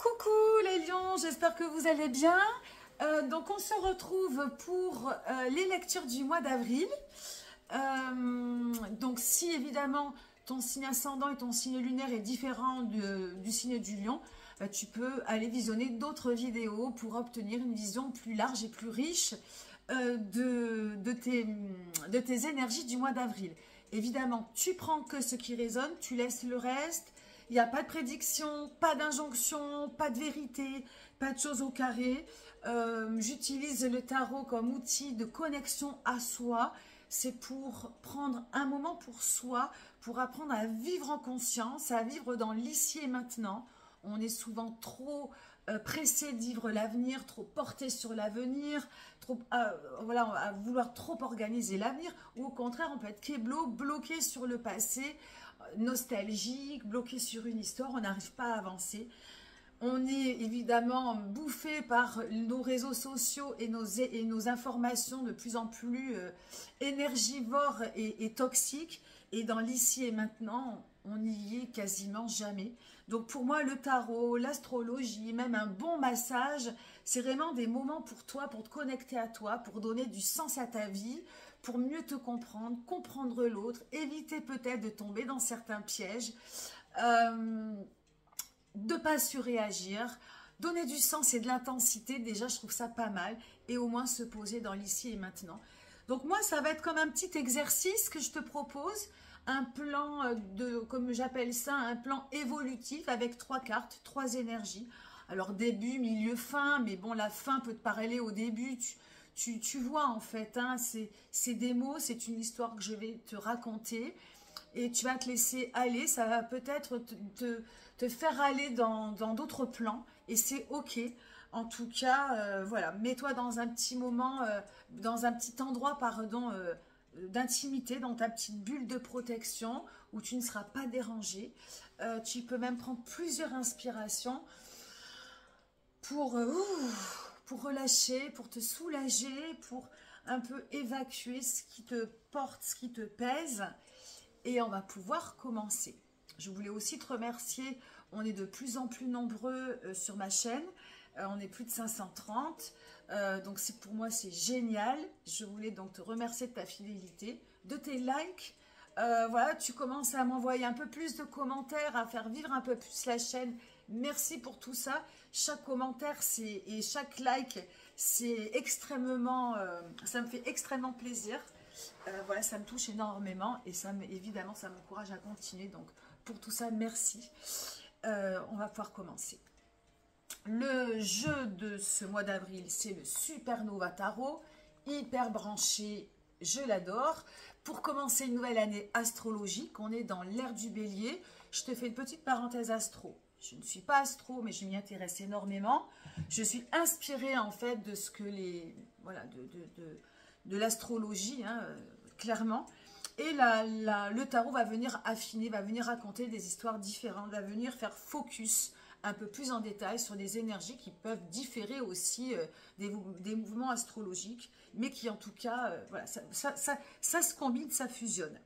Coucou les lions, j'espère que vous allez bien. Donc on se retrouve pour les lectures du mois d'avril. Donc si évidemment ton signe ascendant et ton signe lunaire est différent du signe du lion, tu peux aller visionner d'autres vidéos pour obtenir une vision plus large et plus riche de tes énergies du mois d'avril. Évidemment, tu prends que ce qui résonne, tu laisses le reste. Il n'y a pas de prédiction, pas d'injonction, pas de vérité, pas de choses au carré. J'utilise le tarot comme outil de connexion à soi. C'est pour prendre un moment pour soi, pour apprendre à vivre en conscience, à vivre dans l'ici et maintenant. On est souvent trop pressé de vivre l'avenir, trop porté sur l'avenir, trop voilà, à vouloir trop organiser l'avenir, ou au contraire, on peut être kéblo, bloqué sur le passé, nostalgique, bloqué sur une histoire, on n'arrive pas à avancer. On est évidemment bouffé par nos réseaux sociaux et nos informations de plus en plus énergivores et toxiques. Et dans l'ici et maintenant, on n'y est quasiment jamais. Donc pour moi, le tarot, l'astrologie, même un bon massage, c'est vraiment des moments pour toi, pour te connecter à toi, pour donner du sens à ta vie, pour mieux te comprendre, comprendre l'autre, éviter peut-être de tomber dans certains pièges, de ne pas surréagir, donner du sens et de l'intensité. Déjà, je trouve ça pas mal. Et au moins se poser dans l'ici et maintenant. Donc moi, ça va être comme un petit exercice que je te propose, un plan comme j'appelle ça, un plan évolutif avec 3 cartes, 3 énergies. Alors début, milieu, fin, mais bon, la fin peut te parler au début, tu vois en fait, hein, c'est des mots, c'est une histoire que je vais te raconter et tu vas te laisser aller, ça va peut-être te faire aller dans d'autres plans et c'est ok. En tout cas, voilà, mets-toi dans un petit moment, dans un petit endroit, pardon, d'intimité, dans ta petite bulle de protection où tu ne seras pas dérangé. Tu peux même prendre plusieurs inspirations pour relâcher, pour te soulager, pour un peu évacuer ce qui te porte, ce qui te pèse. Et on va pouvoir commencer. Je voulais aussi te remercier. On est de plus en plus nombreux sur ma chaîne. On est plus de 530. Donc pour moi, c'est génial. Je voulais donc te remercier de ta fidélité, de tes likes. Voilà, tu commences à m'envoyer un peu plus de commentaires, à faire vivre un peu plus la chaîne. Merci pour tout ça. Chaque commentaire et chaque like, c'est extrêmement, ça me fait extrêmement plaisir. Voilà, ça me touche énormément et évidemment, ça m'encourage à continuer. Donc, pour tout ça, merci. On va pouvoir commencer. Le jeu de ce mois d'avril, c'est le Supernova Tarot, hyper branché, je l'adore. Pour commencer une nouvelle année astrologique, on est dans l'ère du Bélier. Je te fais une petite parenthèse astro. Je ne suis pas astro, mais je m'y intéresse énormément. Je suis inspirée en fait de ce que voilà, de l'astrologie, hein, clairement. Et le tarot va venir affiner, va venir raconter des histoires différentes, va venir faire focus un peu plus en détail sur des énergies qui peuvent différer aussi des mouvements astrologiques, mais qui en tout cas, voilà, ça se combine, ça fusionne.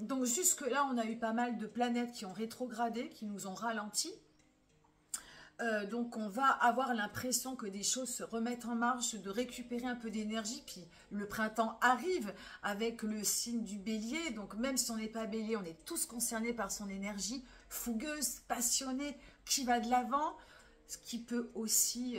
Donc jusque-là, on a eu pas mal de planètes qui ont rétrogradé, qui nous ont ralenti. Donc on va avoir l'impression que des choses se remettent en marche, de récupérer un peu d'énergie, puis le printemps arrive avec le signe du Bélier, donc même si on n'est pas Bélier, on est tous concernés par son énergie fougueuse, passionnée, qui va de l'avant, ce qui peut aussi,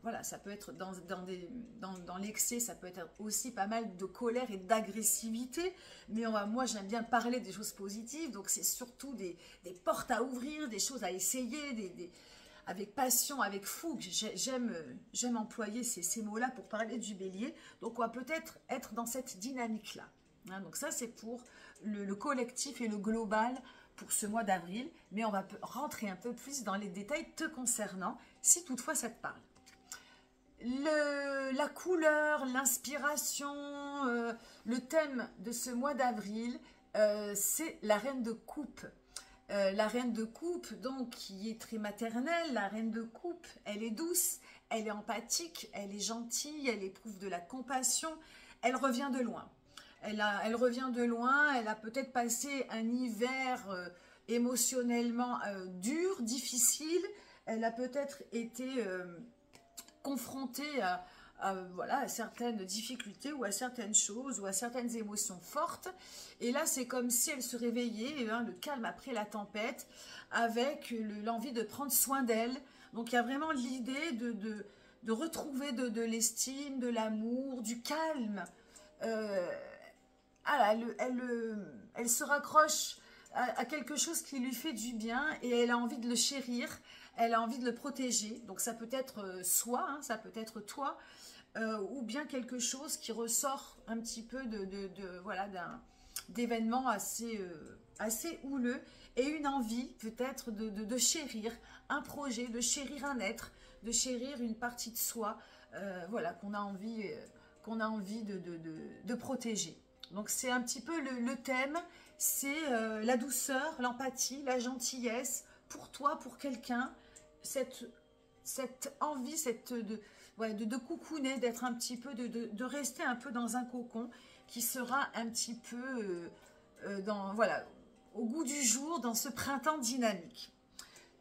voilà, ça peut être dans l'excès, ça peut être aussi pas mal de colère et d'agressivité, mais moi j'aime bien parler des choses positives, donc c'est surtout des portes à ouvrir, des choses à essayer, avec passion, avec fougue. J'aime employer ces mots-là pour parler du Bélier. Donc, on va peut-être être dans cette dynamique-là. Hein, donc, ça, c'est pour le collectif et le global pour ce mois d'avril. Mais on va rentrer un peu plus dans les détails te concernant, si toutefois ça te parle. La couleur, l'inspiration, le thème de ce mois d'avril, c'est la reine de coupe. La reine de coupe, donc, qui est très maternelle, la reine de coupe, elle est douce, elle est empathique, elle est gentille, elle éprouve de la compassion, elle revient de loin. Elle revient de loin, elle a peut-être passé un hiver émotionnellement dur, difficile, elle a peut-être été confrontée voilà, à certaines difficultés ou à certaines choses ou à certaines émotions fortes. Et là, c'est comme si elle se réveillait, hein, le calme après la tempête, avec l'envie de prendre soin d'elle. Donc, il y a vraiment l'idée de retrouver de l'estime, de l'amour, du calme. Elle se raccroche à quelque chose qui lui fait du bien et elle a envie de le chérir, elle a envie de le protéger. Donc ça peut être soi, hein, ça peut être toi, ou bien quelque chose qui ressort un petit peu voilà, d'événements assez houleux et une envie peut-être de chérir un projet, de chérir un être, de chérir une partie de soi, voilà, qu'on a envie de protéger. Donc c'est un petit peu le thème, c'est la douceur, l'empathie, la gentillesse pour toi, pour quelqu'un, cette envie, de coucouner, d'être un petit peu, de rester un peu dans un cocon qui sera un petit peu voilà, au goût du jour dans ce printemps dynamique.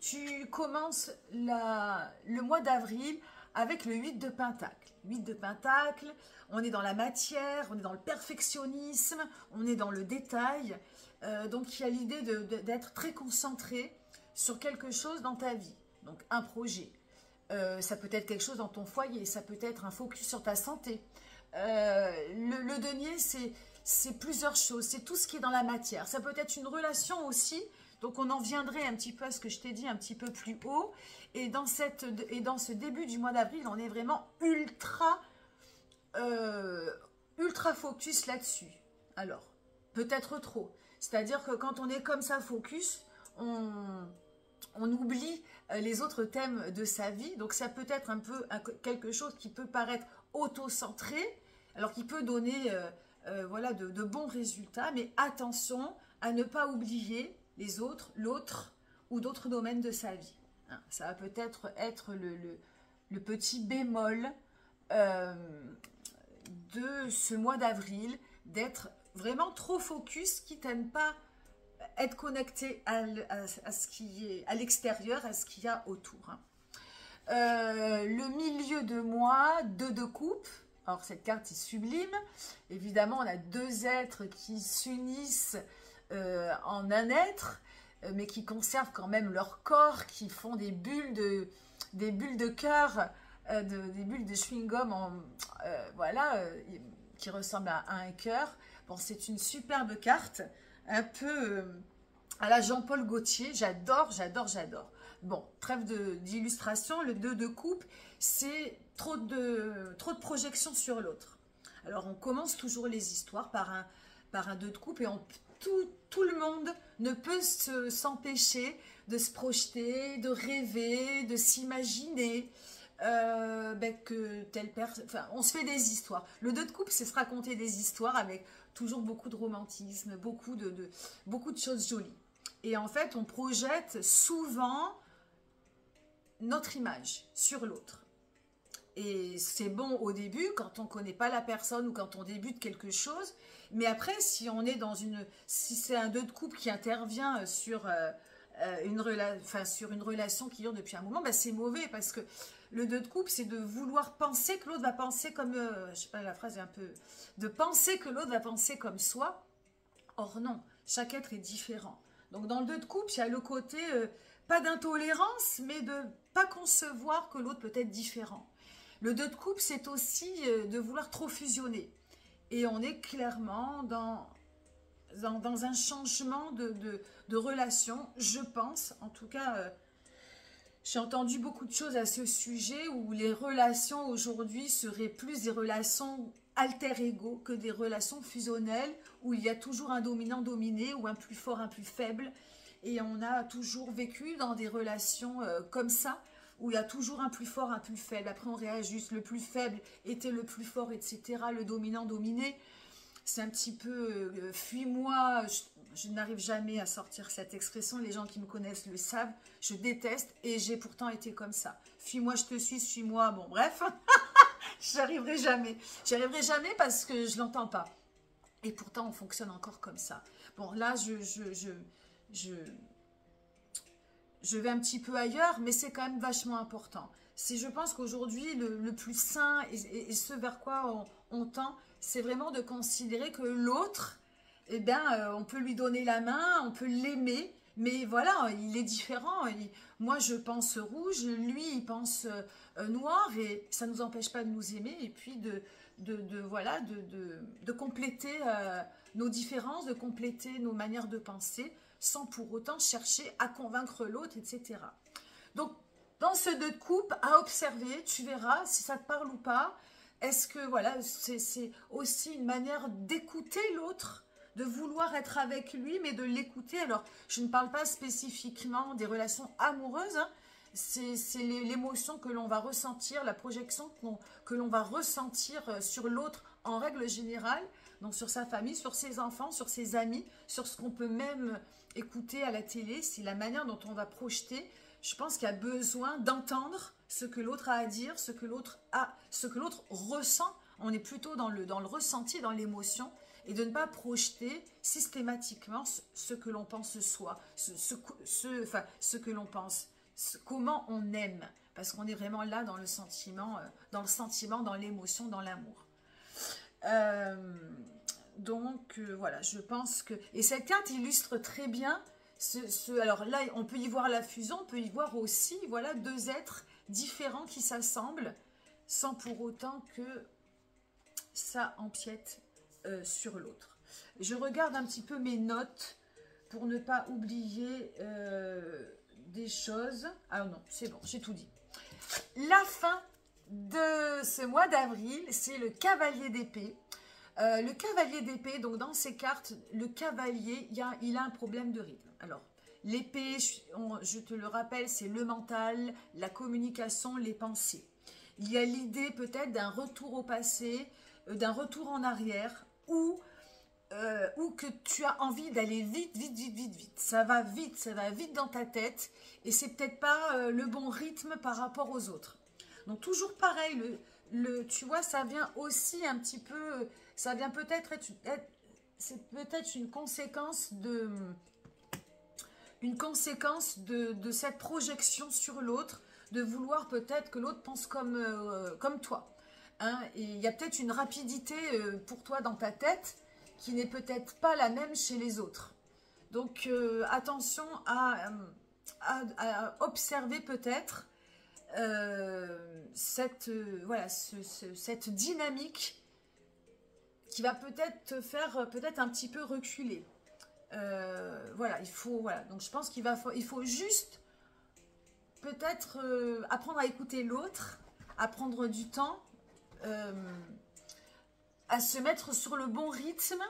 Tu commences le mois d'avril avec le 8 de Pentacle. 8 de Pentacle, on est dans la matière, on est dans le perfectionnisme, on est dans le détail. Donc, il y a l'idée d'être très concentré sur quelque chose dans ta vie. Donc, un projet. Ça peut être quelque chose dans ton foyer, ça peut être un focus sur ta santé. Le denier, c'est plusieurs choses, c'est tout ce qui est dans la matière. Ça peut être une relation aussi. Donc, on en viendrait un petit peu à ce que je t'ai dit un petit peu plus haut. Et dans ce début du mois d'avril, on est vraiment ultra focus là-dessus. Alors, peut-être trop. C'est-à-dire que quand on est comme ça focus, on oublie les autres thèmes de sa vie. Donc, ça peut être un peu quelque chose qui peut paraître auto-centré, alors qui peut donner voilà, de bons résultats. Mais attention à ne pas oublier les autres, l'autre ou d'autres domaines de sa vie. Hein, ça va peut-être être le petit bémol de ce mois d'avril, d'être vraiment trop focus, quitte à ne pas être connecté à ce qui est à l'extérieur, à ce qu'il y a autour. Hein. Le milieu de mois, 2 de coupe. Alors cette carte est sublime. Évidemment, on a deux êtres qui s'unissent en un être, mais qui conservent quand même leur corps, qui font des bulles de cœur, des bulles de chewing-gum, voilà, qui ressemblent à un cœur. Bon, c'est une superbe carte, un peu à la Jean-Paul Gaultier. J'adore, j'adore, j'adore. Bon, trêve d'illustration, le 2 de coupe, c'est trop de projection sur l'autre. Alors, on commence toujours les histoires par un 2 de coupe et tout le monde ne peut s'empêcher de se projeter, de rêver, de s'imaginer que telle personne... Enfin, on se fait des histoires. Le 2 de coupe, c'est se raconter des histoires avec toujours beaucoup de romantisme, beaucoup de choses jolies. Et en fait, on projette souvent notre image sur l'autre. Et c'est bon au début, quand on ne connaît pas la personne ou quand on débute quelque chose. Mais après, si c'est un 2 de couple qui intervient sur une relation qui dure depuis un moment, ben c'est mauvais parce que le 2 de couple, c'est de vouloir penser que l'autre va penser comme, je sais pas, la phrase est un peu, de penser que l'autre va penser comme soi. Or non, chaque être est différent. Donc dans le 2 de couple, il y a le côté, pas d'intolérance, mais de pas concevoir que l'autre peut être différent. Le 2 de couple, c'est aussi de vouloir trop fusionner. Et on est clairement dans un changement de relation, je pense. En tout cas, j'ai entendu beaucoup de choses à ce sujet où les relations aujourd'hui seraient plus des relations alter-ego que des relations fusionnelles où il y a toujours un dominant-dominé ou un plus fort, un plus faible. Et on a toujours vécu dans des relations comme ça, où il y a toujours un plus fort, un plus faible. Après, on réajuste. Le plus faible était le plus fort, etc. Le dominant-dominé, c'est un petit peu fuis-moi. Je n'arrive jamais à sortir cette expression. Les gens qui me connaissent le savent. Je déteste et j'ai pourtant été comme ça. Fuis-moi, je te suis-moi. Bon, bref, j'y arriverai jamais. J'y arriverai jamais parce que je l'entends pas. Et pourtant, on fonctionne encore comme ça. Bon, là, je vais un petit peu ailleurs, mais c'est quand même vachement important. Je pense qu'aujourd'hui, le plus sain et ce vers quoi on tend, c'est vraiment de considérer que l'autre, eh bien, on peut lui donner la main, on peut l'aimer, mais voilà, il est différent. Moi, je pense rouge, lui, il pense noir, et ça ne nous empêche pas de nous aimer, et puis voilà, de compléter nos différences, de compléter nos manières de penser, sans pour autant chercher à convaincre l'autre, etc. Donc, dans ce deux de coupe, à observer, tu verras si ça te parle ou pas. Est-ce que, voilà, c'est aussi une manière d'écouter l'autre, de vouloir être avec lui, mais de l'écouter. Alors, je ne parle pas spécifiquement des relations amoureuses, hein. C'est l'émotion que l'on va ressentir, la projection que l'on va ressentir sur l'autre en règle générale, donc sur sa famille, sur ses enfants, sur ses amis, sur ce qu'on peut même écouter à la télé. C'est la manière dont on va projeter. Je pense qu'il y a besoin d'entendre ce que l'autre a à dire, ce que l'autre ressent. On est plutôt dans le ressenti, dans l'émotion, et de ne pas projeter systématiquement ce que l'on pense soi, ce que l'on pense, comment on aime, parce qu'on est vraiment là dans le sentiment, dans l'émotion, dans l'amour. Donc voilà, je pense que... Et cette carte illustre très bien alors là, on peut y voir la fusion, on peut y voir aussi, voilà, deux êtres différents qui s'assemblent, sans pour autant que ça empiète sur l'autre. Je regarde un petit peu mes notes pour ne pas oublier des choses. Ah non, c'est bon, j'ai tout dit. La fin de ce mois d'avril, c'est le cavalier d'épée. Le cavalier d'épée, donc dans ces cartes, le cavalier, il a un problème de rythme. Alors, l'épée, je te le rappelle, c'est le mental, la communication, les pensées. Il y a l'idée peut-être d'un retour au passé, d'un retour en arrière, ou que tu as envie d'aller vite, vite, vite, vite, vite. Ça va vite dans ta tête, et c'est peut-être pas le bon rythme par rapport aux autres. Donc toujours pareil, tu vois, ça vient aussi un petit peu, ça vient peut-être c'est peut-être une conséquence de cette projection sur l'autre, de vouloir peut-être que l'autre pense comme toi. Hein, et il y a peut-être une rapidité pour toi dans ta tête qui n'est peut-être pas la même chez les autres. Donc attention à observer peut-être cette dynamique qui va peut-être te faire un petit peu reculer. Voilà, donc je pense qu'il faut juste peut-être apprendre à écouter l'autre, à prendre du temps, à se mettre sur le bon rythme,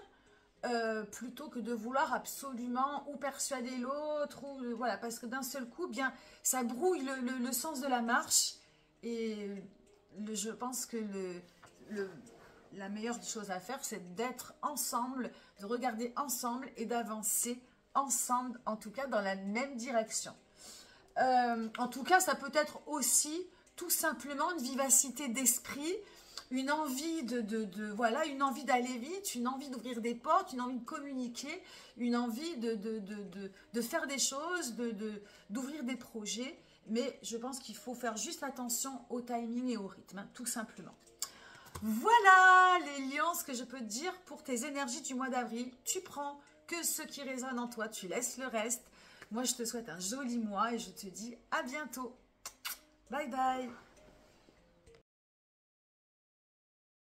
plutôt que de vouloir absolument ou persuader l'autre, ou voilà, parce que d'un seul coup, bien, ça brouille le sens de la marche, et je pense que la meilleure chose à faire, c'est d'être ensemble, de regarder ensemble et d'avancer ensemble, en tout cas dans la même direction. En tout cas, ça peut être aussi tout simplement une vivacité d'esprit, une envie voilà, une envie d'aller vite, une envie d'ouvrir des portes, une envie de communiquer, une envie de faire des choses, d'ouvrir des projets. Mais je pense qu'il faut faire juste attention au timing et au rythme, hein, tout simplement. Voilà les lions, ce que je peux te dire pour tes énergies du mois d'avril. Tu prends que ce qui résonne en toi, tu laisses le reste. Moi, je te souhaite un joli mois et je te dis à bientôt. Bye bye.